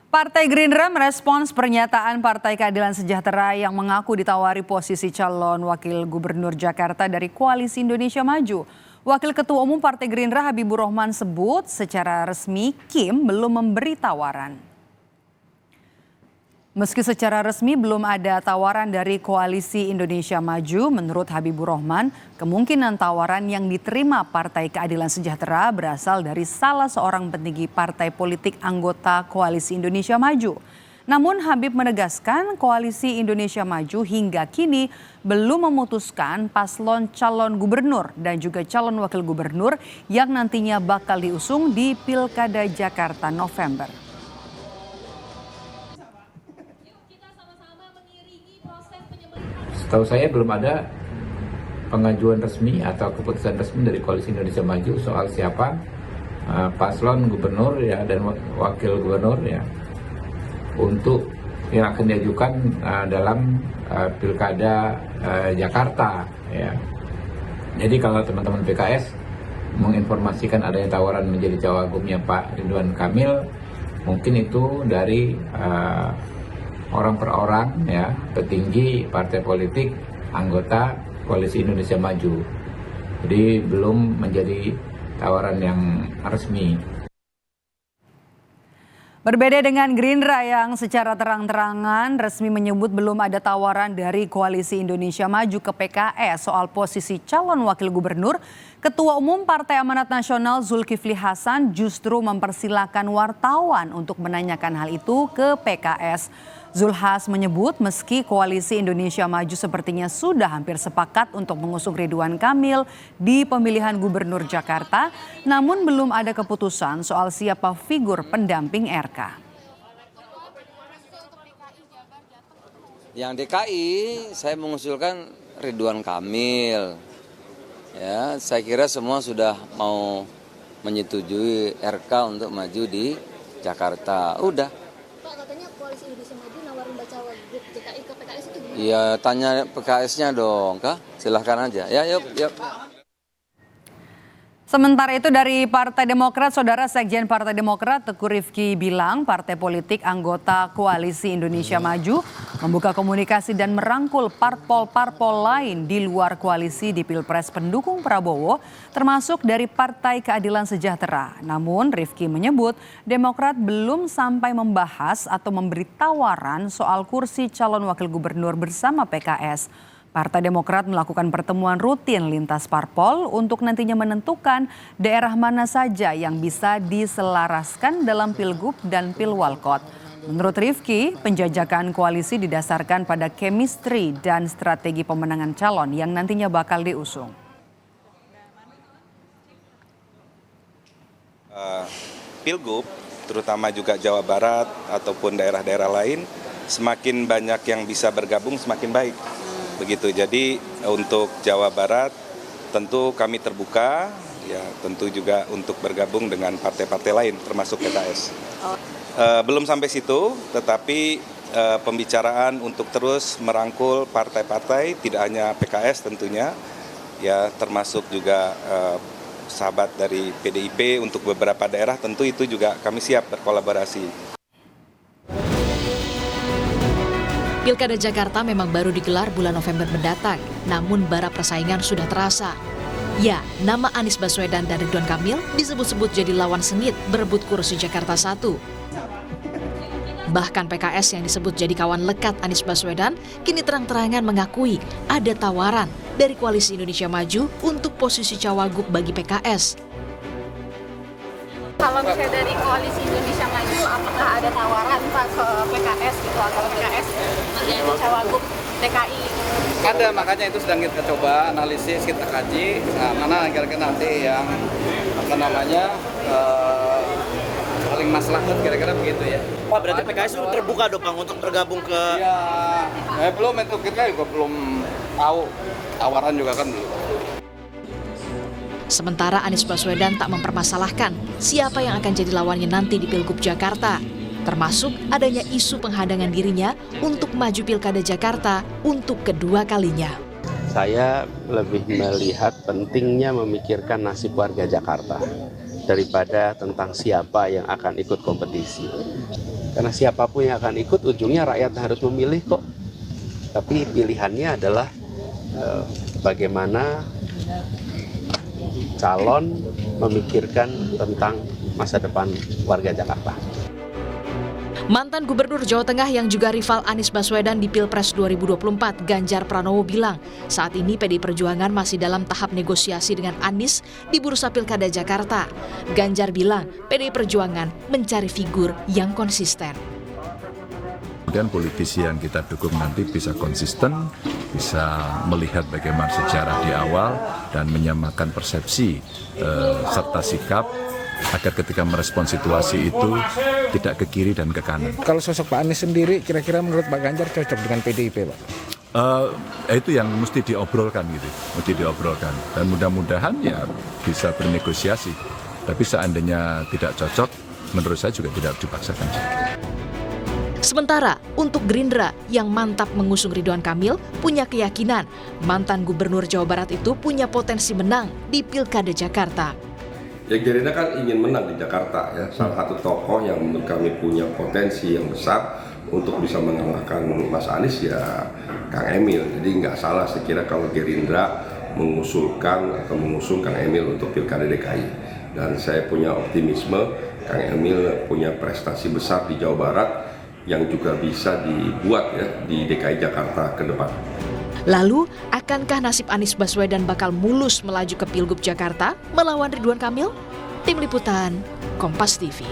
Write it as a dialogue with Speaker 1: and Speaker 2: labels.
Speaker 1: Partai Gerindra merespons pernyataan Partai Keadilan Sejahtera yang mengaku ditawari posisi calon wakil gubernur Jakarta dari Koalisi Indonesia Maju. Wakil Ketua Umum Partai Gerindra Habibur Rahman sebut secara resmi Kim belum memberi tawaran. Meski secara resmi belum ada tawaran dari Koalisi Indonesia Maju, menurut Habibur Rahman, kemungkinan tawaran yang diterima Partai Keadilan Sejahtera berasal dari salah seorang petinggi partai politik anggota Koalisi Indonesia Maju. Namun Habib menegaskan Koalisi Indonesia Maju hingga kini belum memutuskan paslon calon gubernur dan juga calon wakil gubernur yang nantinya bakal diusung di Pilkada Jakarta November.
Speaker 2: Setahu saya belum ada pengajuan resmi atau keputusan resmi dari Koalisi Indonesia Maju soal siapa paslon gubernur ya dan wakil gubernur ya untuk yang akan diajukan dalam Pilkada Jakarta ya. Jadi kalau teman-teman PKS menginformasikan adanya tawaran menjadi cawagupnya Pak Ridwan Kamil, mungkin itu dari orang per orang ya, petinggi partai politik anggota Koalisi Indonesia Maju. Jadi belum menjadi tawaran yang resmi.
Speaker 1: Berbeda dengan Gerindra yang secara terang-terangan resmi menyebut belum ada tawaran dari Koalisi Indonesia Maju ke PKS soal posisi calon wakil gubernur, Ketua Umum Partai Amanat Nasional Zulkifli Hasan justru mempersilahkan wartawan untuk menanyakan hal itu ke PKS. Zulhas menyebut meski Koalisi Indonesia Maju sepertinya sudah hampir sepakat untuk mengusung Ridwan Kamil di pemilihan gubernur Jakarta, namun belum ada keputusan soal siapa figur pendamping RK.
Speaker 3: Yang DKI saya mengusulkan Ridwan Kamil. Ya, saya kira semua sudah mau menyetujui RK untuk maju di Jakarta. Udah.
Speaker 4: Pak, katanya Koalisi Indonesia Maju nawarin bacawa grup DKI ke PKS itu gimana?
Speaker 3: Iya, tanya PKS-nya dong, Kak. Silahkan aja. Ya, yuk.
Speaker 1: Sementara itu dari Partai Demokrat, Saudara Sekjen Partai Demokrat Teguh Rifki bilang partai politik anggota Koalisi Indonesia Maju membuka komunikasi dan merangkul parpol-parpol lain di luar koalisi di Pilpres pendukung Prabowo, termasuk dari Partai Keadilan Sejahtera. Namun Rifki menyebut Demokrat belum sampai membahas atau memberi tawaran soal kursi calon wakil gubernur bersama PKS. Partai Demokrat melakukan pertemuan rutin lintas parpol untuk nantinya menentukan daerah mana saja yang bisa diselaraskan dalam Pilgub dan Pilwalkot. Menurut Rifki, penjajakan koalisi didasarkan pada chemistry dan strategi pemenangan calon yang nantinya bakal diusung.
Speaker 5: Pilgub, terutama juga Jawa Barat ataupun daerah-daerah lain, semakin banyak yang bisa bergabung semakin baik. Begitu. Jadi untuk Jawa Barat tentu kami terbuka, ya tentu juga untuk bergabung dengan partai-partai lain termasuk PKS. Belum sampai situ, tetapi pembicaraan untuk terus merangkul partai-partai, tidak hanya PKS tentunya, ya termasuk juga sahabat dari PDIP untuk beberapa daerah, tentu itu juga kami siap berkolaborasi.
Speaker 6: Pilkada Jakarta memang baru digelar bulan November mendatang, namun bara persaingan sudah terasa. Ya, nama Anies Baswedan dan Ridwan Kamil disebut-sebut jadi lawan sengit berebut kursi Jakarta 1. Bahkan PKS yang disebut jadi kawan lekat Anies Baswedan kini terang-terangan mengakui ada tawaran dari Koalisi Indonesia Maju untuk posisi cawagup bagi PKS.
Speaker 4: Kalau misalnya dari Koalisi Indonesia Maju, apakah ada tawaran Pak ke PKS gitu atau PKS menjadi cawagup DKI?
Speaker 7: Ada, makanya itu sedang kita coba analisis, kita kaji mana kira-kira nanti yang paling maslahat kira-kira begitu ya.
Speaker 8: Pak, berarti PKS itu terbuka dong Bang untuk bergabung ke...
Speaker 7: Ya, belum, itu kita juga belum tahu, tawaran juga kan belum.
Speaker 6: Sementara Anies Baswedan tak mempermasalahkan siapa yang akan jadi lawannya nanti di Pilgub Jakarta, termasuk adanya isu penghadangan dirinya untuk maju Pilkada Jakarta untuk kedua kalinya.
Speaker 9: Saya lebih melihat pentingnya memikirkan nasib warga Jakarta daripada tentang siapa yang akan ikut kompetisi. Karena siapapun yang akan ikut, ujungnya rakyat harus memilih kok. Tapi pilihannya adalah bagaimana calon memikirkan tentang masa depan warga Jakarta.
Speaker 6: Mantan Gubernur Jawa Tengah yang juga rival Anies Baswedan di Pilpres 2024, Ganjar Pranowo bilang, saat ini PDI Perjuangan masih dalam tahap negosiasi dengan Anies di bursa Pilkada Jakarta. Ganjar bilang, PDI Perjuangan mencari figur yang konsisten.
Speaker 10: Kemudian politisi yang kita dukung nanti bisa konsisten, bisa melihat bagaimana sejarah di awal dan menyamakan persepsi serta sikap agar ketika merespon situasi itu tidak ke kiri dan ke kanan.
Speaker 2: Kalau sosok Pak Anies sendiri, kira-kira menurut Pak Ganjar cocok dengan PDIP, Pak?
Speaker 10: Itu yang mesti diobrolkan gitu, dan mudah-mudahan ya bisa bernegosiasi. Tapi seandainya tidak cocok, menurut saya juga tidak dipaksakan.
Speaker 6: Sementara untuk Gerindra yang mantap mengusung Ridwan Kamil punya keyakinan mantan Gubernur Jawa Barat itu punya potensi menang di Pilkada Jakarta.
Speaker 11: Ya, Gerindra kan ingin menang di Jakarta ya. Salah satu tokoh yang menurut kami punya potensi yang besar untuk bisa mengalahkan Mas Anies ya Kang Emil. Jadi nggak salah sekira kalau Gerindra mengusulkan atau mengusung Kang Emil untuk Pilkada DKI. Dan saya punya optimisme Kang Emil punya prestasi besar di Jawa Barat yang juga bisa dibuat ya di DKI Jakarta ke depan.
Speaker 6: Lalu, akankah nasib Anies Baswedan bakal mulus melaju ke Pilgub Jakarta melawan Ridwan Kamil? Tim Liputan, Kompas TV.